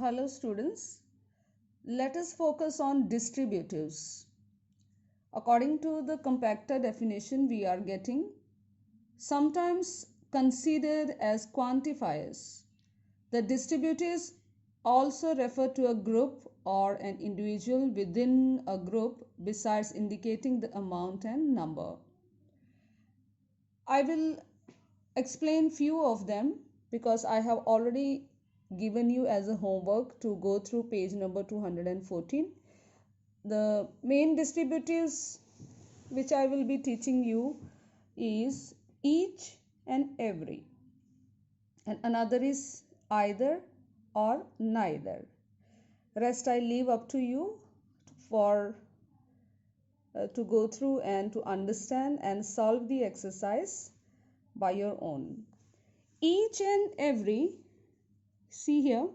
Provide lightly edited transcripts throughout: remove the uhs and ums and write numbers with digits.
Hello students, let us focus on distributives. According to the compactor definition we are getting, sometimes considered as quantifiers. The distributives also refer to a group or an individual within a group besides indicating the amount and number. I will explain few of them because I have already given you as a homework to go through page number 214. The main distributives which I will be teaching you is each and every, and another is either or neither. Rest I leave up to you for to go through and to understand and solve the exercise by your own. Each and every, see here,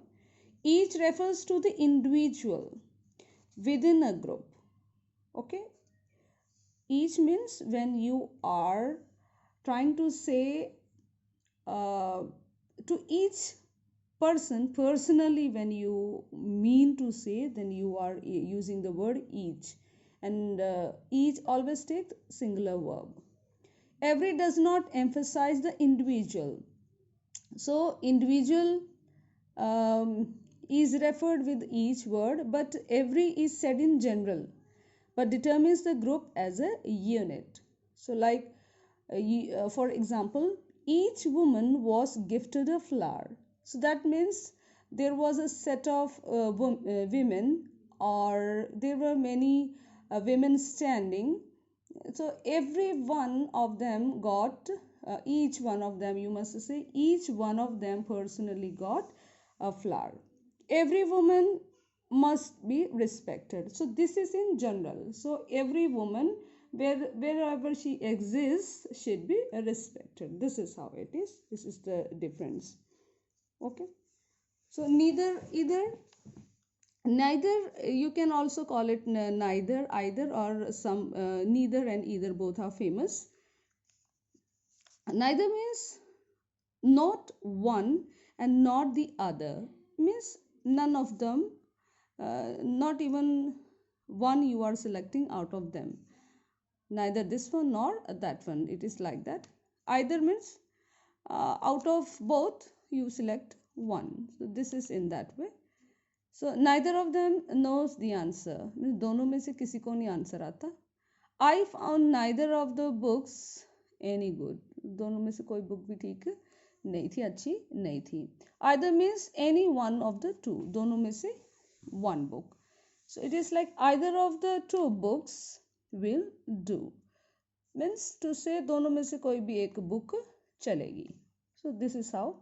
each refers to the individual within a group. Okay, each means when you are trying to say to each person personally, when you mean to say, then you are using the word each, and each always take singular verb. Every does not emphasize the individual, so individual is referred with each word, but every is said in general but determines the group as a unit. So like for example, each woman was gifted a flower. So that means there was a set of women, or there were many women standing. So every one of them got, each one of them, you must say, each one of them personally got a flower. Every woman must be respected. So this is in general. So every woman, wherever she exists, should be respected. This is how it is. This is the difference. Okay. So neither, you can also call it neither, either, or some neither and either, both are famous. Neither means not one and not the other, means none of them, not even one you are selecting out of them, neither this one nor that one. It is like that. Either means out of both you select one. So this is in that way. So neither of them knows the answer, means दोनों में से किसी को नहीं answer आता. I found neither of the books any good. दोनों में से कोई बुक भी ठीक नहीं थी, अच्छी नहीं थी. Either means any one of the two, दोनों में से one book. So it is like either of the two books will do, means to say दोनों में से कोई भी एक book चलेगी. So this is how.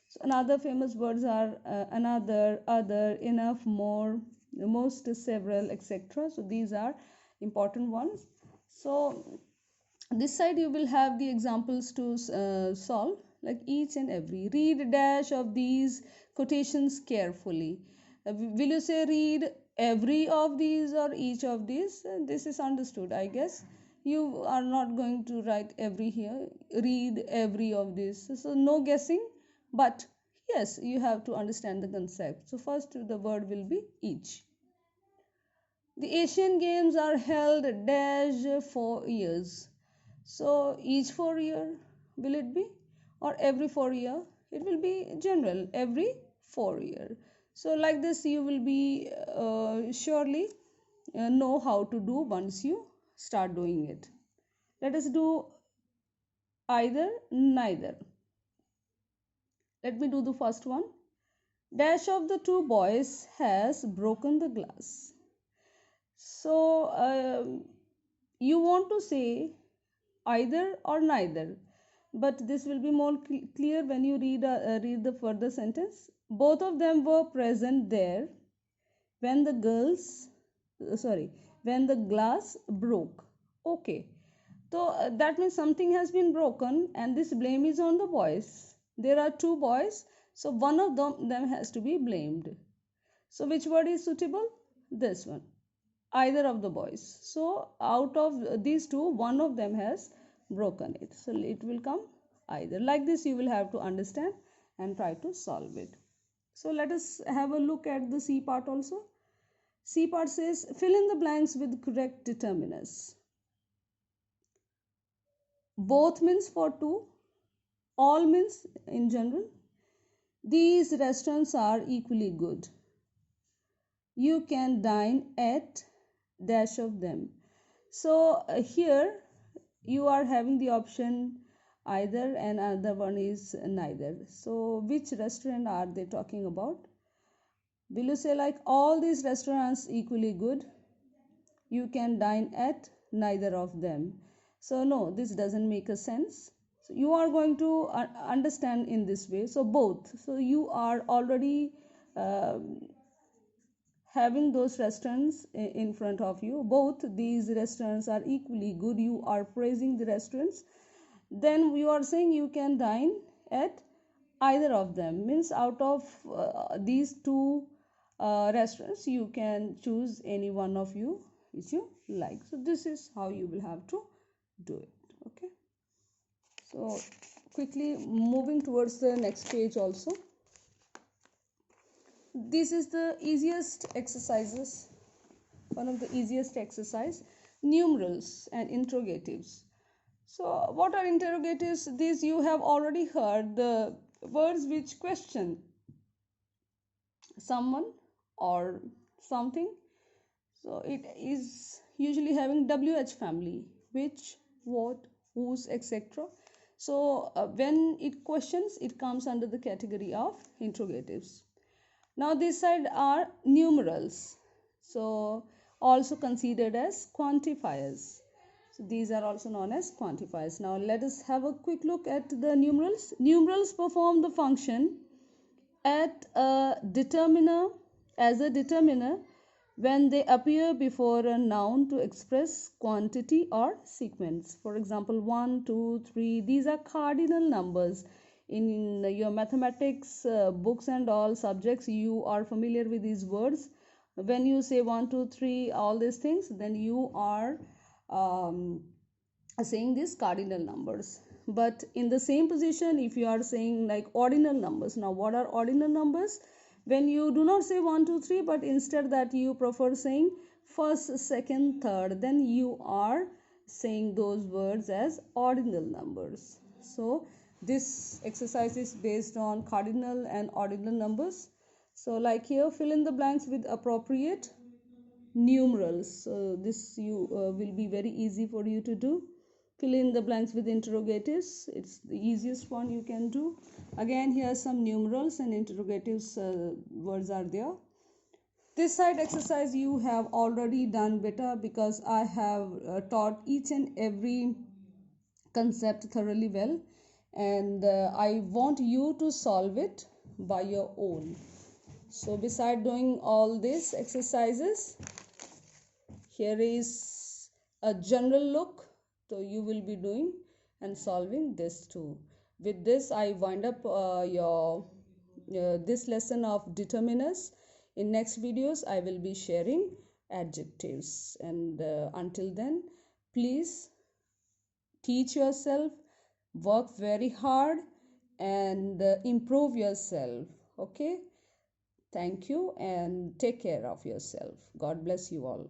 So another famous words are another, other, enough, more, most, several, etc. So these are important ones. So this side you will have the examples to solve, like each and every. Read a dash of these quotations carefully. Will you say read every of these or each of these? This is understood, I guess. You are not going to write every here. Read every of these. So no guessing, but yes, you have to understand the concept. So first the word will be each. The Asian Games are held dash 4 years. So each 4 year will it be, or every 4 year? It will be general, every 4 year. So like this you will be surely know how to do once you start doing it. Let us do either, neither. Let me do the first one. Dash of the two boys has broken the glass. So you want to say either or neither, but this will be more clear when you read the further sentence. Both of them were present there when the when the glass broke. Okay, so that means something has been broken and this blame is on the boys. There are two boys, so one of them has to be blamed. So which word is suitable? This one, either of the boys. So out of these two, one of them has broken it, so it will come either. Like this you will have to understand and try to solve it. So let us have a look at the C part also. C part says fill in the blanks with correct determiners. Both means for two, all means in general. These restaurants are equally good. You can dine at dash of them. So here you are having the option either and another one is neither. So which restaurant are they talking about? Will you say like all these restaurants equally good? You can dine at neither of them. So no, this doesn't make a sense. So you are going to understand in this way. So both. So you are already uh, having those restaurants in front of you. Both these restaurants are equally good. You are praising the restaurants. Then you are saying you can dine at either of them, means out of these two restaurants you can choose any one of you which you like. So this is how you will have to do it. Okay, so quickly moving towards the next page also. This is the easiest exercises, one of the easiest exercise, numerals and interrogatives. So what are interrogatives? These you have already heard, the words which question someone or something. So it is usually having WH family, which, what, whose, etc. So when it questions, it comes under the category of interrogatives. Now this side are numerals, so also considered as quantifiers. So these are also known as quantifiers. Now let us have a quick look at the numerals. Numerals perform the function at a determiner, as a determiner, when they appear before a noun to express quantity or sequence. For example, 1, 2, 3, these are cardinal numbers. In your mathematics books and all subjects, you are familiar with these words. When you say 1, 2, 3, all these things, then you are saying these cardinal numbers. But in the same position, if you are saying like ordinal numbers, now what are ordinal numbers? When you do not say 1, 2, 3, but instead that you prefer saying first, second, third, then you are saying those words as ordinal numbers. So this exercise is based on cardinal and ordinal numbers. So like here, fill in the blanks with appropriate numerals. So this you will be very easy for you to do. Fill in the blanks with interrogatives. It's the easiest one you can do. Again, here some numerals and interrogatives words are there. This side exercise you have already done better because I have taught each and every concept thoroughly well, and I want you to solve it by your own. So beside doing all these exercises, here is a general look. So you will be doing and solving this too. With this I wind up your this lesson of determiners. In next videos I will be sharing adjectives, and until then, please teach yourself, work very hard, and improve yourself. Okay, thank you and take care of yourself. God bless you all.